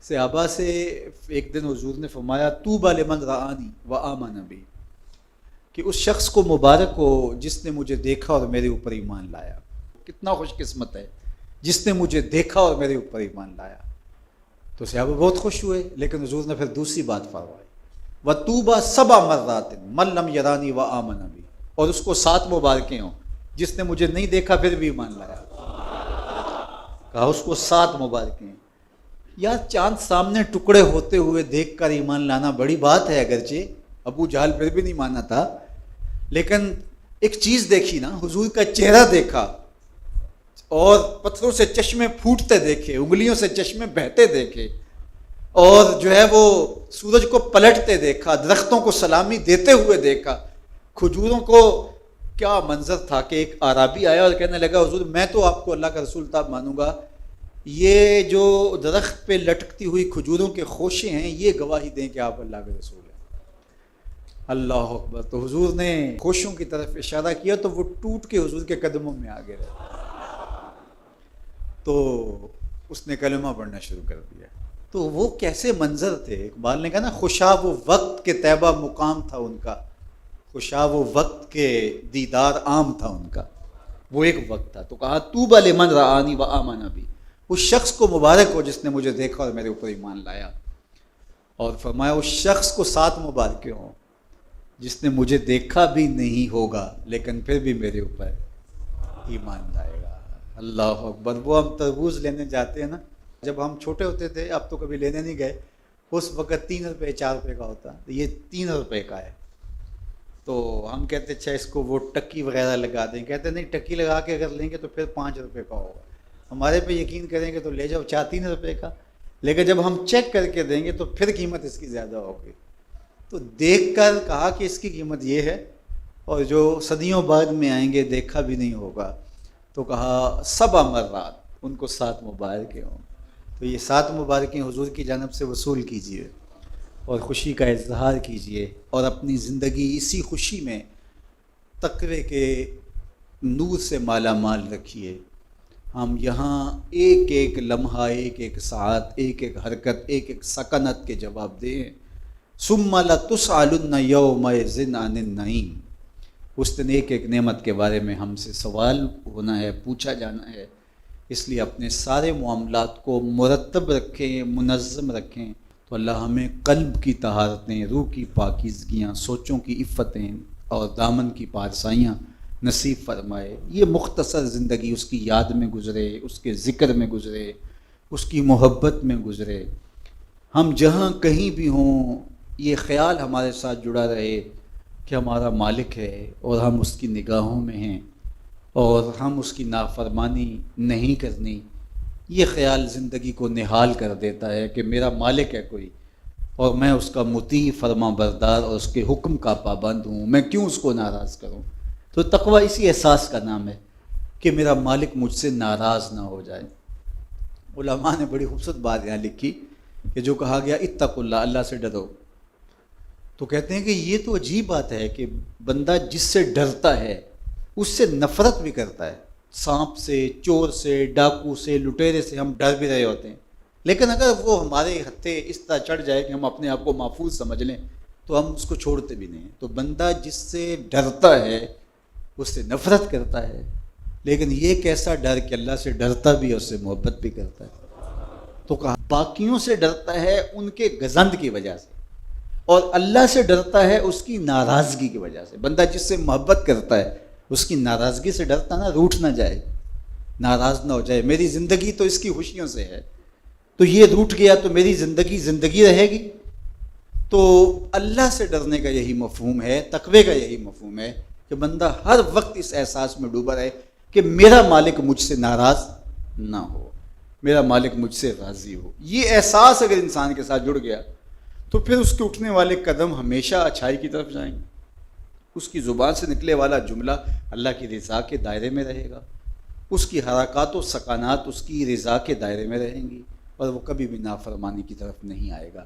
صحابہ سے ایک دن حضور نے فرمایا طوبی لمن رآنی و آمن بی، کہ اس شخص کو مبارک ہو جس نے مجھے دیکھا اور میرے اوپر ایمان لایا۔ کتنا خوش قسمت ہے جس نے مجھے دیکھا اور میرے اوپر ایمان لایا۔ تو صحابہ بہت خوش ہوئے، لیکن حضور نے پھر دوسری بات فرمائی، وَطُوبَى سَبْعَ مَرَّاتٍ مَن لَّمْ يَرَانِي وَآمَنَ بِي، اور اس کو 7 مبارکیں ہوں جس نے مجھے نہیں دیکھا پھر بھی ایمان لایا۔ کہا اس کو 7 مبارکیں ہیں۔ یار چاند سامنے ٹکڑے ہوتے ہوئے دیکھ کر ایمان لانا بڑی بات ہے، اگرچہ ابو جہل پھر بھی نہیں مانا تھا، لیکن ایک چیز دیکھی نا، حضور کا چہرہ دیکھا اور پتھروں سے چشمے پھوٹتے دیکھے، انگلیوں سے چشمے بہتے دیکھے، اور جو ہے وہ سورج کو پلٹتے دیکھا، درختوں کو سلامی دیتے ہوئے دیکھا، کھجوروں کو۔ کیا منظر تھا کہ ایک اعرابی آیا اور کہنے لگا حضور میں تو آپ کو اللہ کا رسول تھا مانوں گا، یہ جو درخت پہ لٹکتی ہوئی کھجوروں کے خوشے ہیں یہ گواہی دیں کہ آپ اللہ کے رسول ہیں۔ اللہ اکبر۔ تو حضور نے خوشوں کی طرف اشارہ کیا تو وہ ٹوٹ کے حضور کے قدموں میں آ گئے، تو اس نے کلمہ پڑھنا شروع کر دیا۔ تو وہ کیسے منظر تھے، اقبال نے کہا نا، خوشاب و وقت کے طیبہ مقام تھا ان کا، خوشاب و وقت کے دیدار عام تھا ان کا، وہ ایک وقت تھا۔ تو کہا طوبی لمن رآنی و آمن بی، اس شخص کو مبارک ہو جس نے مجھے دیکھا اور میرے اوپر ایمان لایا۔ اور فرمایا اس شخص کو 7 مبارکیں ہوں جس نے مجھے دیکھا بھی نہیں ہوگا لیکن پھر بھی میرے اوپر ایمان لائے گا۔ اللہ اکبر۔ وہ ہم تربوز لینے جاتے ہیں نا، جب ہم چھوٹے ہوتے تھے، اب تو کبھی لینے نہیں گئے، اس وقت 3 روپے 4 روپے کا ہوتا، تو یہ 3 روپے کا ہے۔ تو ہم کہتے اچھا اس کو وہ ٹکی وغیرہ لگا دیں، کہتے نہیں ٹکی لگا کے اگر لیں گے تو پھر 5 روپے کا ہوگا، ہمارے پہ یقین کریں گے تو لے جاؤ 3 روپے کا، لیکن جب ہم چیک کر کے دیں گے تو پھر قیمت اس کی زیادہ ہوگی۔ تو دیکھ کر کہا کہ اس کی قیمت یہ ہے، اور جو صدیوں بعد میں آئیں گے دیکھا بھی نہیں ہوگا، تو کہا 7 مرات، ان کو 7 مبارکیں ہوں۔ تو یہ 7 مبارکیں حضور کی جانب سے وصول کیجئے اور خوشی کا اظہار کیجئے، اور اپنی زندگی اسی خوشی میں تقوی کے نور سے مالا مال رکھیے۔ ہم یہاں ایک ایک لمحہ، ایک ایک ساعت، ایک ایک حرکت، ایک ایک سکنت کے جواب دیں۔ ثم لتسألن یومئذ عن النعیم، اس دن ایک ایک نعمت کے بارے میں ہم سے سوال ہونا ہے، پوچھا جانا ہے۔ اس لیے اپنے سارے معاملات کو مرتب رکھیں، منظم رکھیں، تو اللہ ہمیں قلب کی طہارتیں، روح کی پاکیزگیاں، سوچوں کی عفتیں اور دامن کی پارسائیاں نصیب فرمائے۔ یہ مختصر زندگی اس کی یاد میں گزرے، اس کے ذکر میں گزرے، اس کی محبت میں گزرے۔ ہم جہاں کہیں بھی ہوں یہ خیال ہمارے ساتھ جڑا رہے کہ ہمارا مالک ہے اور ہم اس کی نگاہوں میں ہیں اور ہم اس کی نافرمانی نہیں کرنی۔ یہ خیال زندگی کو نہال کر دیتا ہے کہ میرا مالک ہے کوئی اور میں اس کا مطیع، فرما بردار اور اس کے حکم کا پابند ہوں، میں کیوں اس کو ناراض کروں۔ تو تقویٰ اسی احساس کا نام ہے کہ میرا مالک مجھ سے ناراض نہ ہو جائے۔ علماء نے بڑی خوبصورت بات یہاں لکھی کہ جو کہا گیا اتقوا اللہ، اللہ سے ڈرو، تو کہتے ہیں کہ یہ تو عجیب بات ہے کہ بندہ جس سے ڈرتا ہے اس سے نفرت بھی کرتا ہے۔ سانپ سے، چور سے، ڈاکو سے، لٹیرے سے ہم ڈر بھی رہے ہوتے ہیں، لیکن اگر وہ ہمارے ہتھے اس طرح چڑھ جائے کہ ہم اپنے آپ کو محفوظ سمجھ لیں تو ہم اس کو چھوڑتے بھی نہیں ہیں۔ تو بندہ جس سے ڈرتا ہے اس سے نفرت کرتا ہے، لیکن یہ کیسا ڈر کہ اللہ سے ڈرتا بھی ہے، اس سے محبت بھی کرتا ہے۔ تو کہا باقیوں سے ڈرتا ہے ان کے گزند کی وجہ سے، اور اللہ سے ڈرتا ہے اس کی ناراضگی کی وجہ سے۔ بندہ جس سے محبت کرتا ہے اس کی ناراضگی سے ڈرتا نا، روٹھ نہ جائے، ناراض نہ ہو جائے، میری زندگی تو اس کی خوشیوں سے ہے، تو یہ روٹھ گیا تو میری زندگی زندگی رہے گی۔ تو اللہ سے ڈرنے کا یہی مفہوم ہے، تقوی کا یہی مفہوم ہے کہ بندہ ہر وقت اس احساس میں ڈوبا رہے کہ میرا مالک مجھ سے ناراض نہ ہو، میرا مالک مجھ سے راضی ہو۔ یہ احساس اگر انسان کے ساتھ جڑ گیا تو پھر اس کے اٹھنے والے قدم ہمیشہ اچھائی کی طرف جائیں گے، اس کی زبان سے نکلے والا جملہ اللہ کی رضا کے دائرے میں رہے گا، اس کی حرکات و سکانات اس کی رضا کے دائرے میں رہیں گی، اور وہ کبھی بھی نافرمانی کی طرف نہیں آئے گا۔